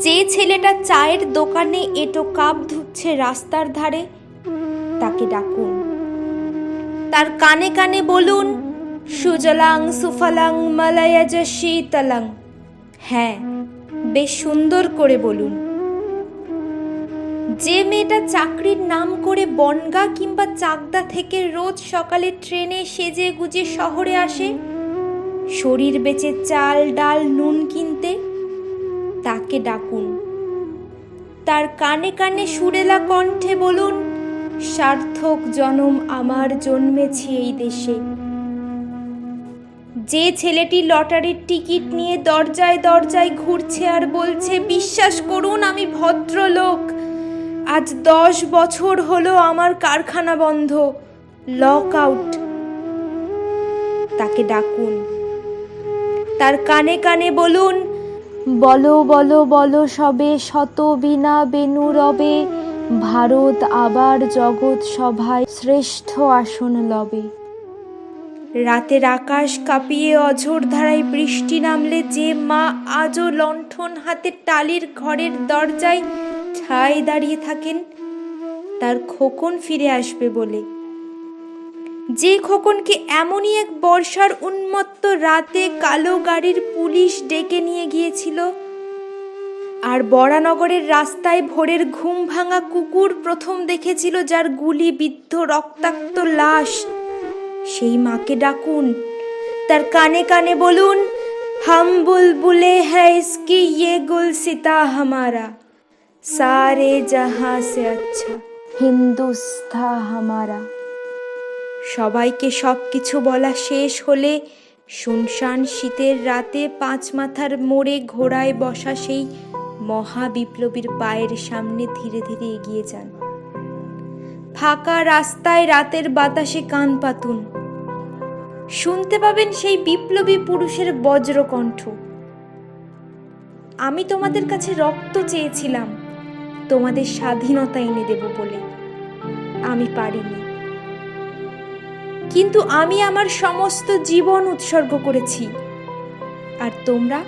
যে ছেলেটা চায়ের দোকানে এঁটো কাপ ধুচ্ছে রাস্তার ধারে, তাকে ডাকুন। তার কানে কানে বলুন, সুজলাং সুফলাং মলয়জ শীতলং। হ্যাঁ, বেশ সুন্দর করে বলুন। যে মেয়েটা চাকরির নাম করে বনগা কিংবা চাকদা থেকে রোজ সকালে ট্রেনে সেজে গুজে শহরে আসে শরীর বেচে চাল ডাল নুন কিনতে, তাকে ডাকুন। তার কানে কানে সুরেলা কণ্ঠে বলুন, সার্থক জনম আমার জন্মেছি এই দেশে। যে ছেলেটি লটারির টিকিট নিয়ে দরজায় দরজায় ঘুরছে আর বলছে, বিশ্বাস করুন আমি ভদ্রলোক, আজ 10 বছর হলো আমার কারখানা বন্ধ, লক আউট, তাকে ডাকুন। তার কানে কানে বলুন, বলো বলো বলো সবে শত বিনা বেনু রবে, ভারত আবার জগৎ সভায় শ্রেষ্ঠ আসন লবে। রাতের আকাশ কাঁপিয়ে অঝোর ধারায় বৃষ্টি নামলে যে মা আজও লণ্ঠন হাতে টালির ঘরের দরজায় ঠায় দাঁড়িয়ে থাকেন, তার খোকন ফিরে আসবে বলে। যে খোকনকে এমনই এক বর্ষার উন্মত্ত রাতে কালো গাড়ির পুলিশ ডেকে নিয়ে গিয়েছিল, আর বরানগরের রাস্তায় ভোরের ঘুম ভাঙা কুকুর প্রথম দেখেছিল যার গুলিবিদ্ধ রক্তাক্ত লাশ, সেই মাকে ডাকুন। তার কানে কানে বলুন, হাম বুলবুলে হ্যায় ইসকি ইয়ে গুলসিতা হামারা, সারে জাহাঁ সে আচ্ছা হিন্দুস্তান হামারা। সবাইকে সবকিছু বলা শেষ হলে শুনশান শীতের রাতে 5 মাথার মোড়ে ঘোড়ায় বসা সেই মহাবিপ্লবীর পায়ের সামনে ধীরে ধীরে এগিয়ে যান। ফাঁকা রাস্তায় রাতের বাতাসে কান পাতুন, শুনতে পাবেন সেই বিপ্লবী পুরুষের বজ্রকণ্ঠ। আমি তোমাদের কাছে রক্ত চেয়েছিলাম তোমাদের স্বাধীনতা এনে দেব বলে, আমি পারিনি, কিন্তু আমি আমার সমস্ত জীবন উৎসর্গ করেছি। আর তোমরা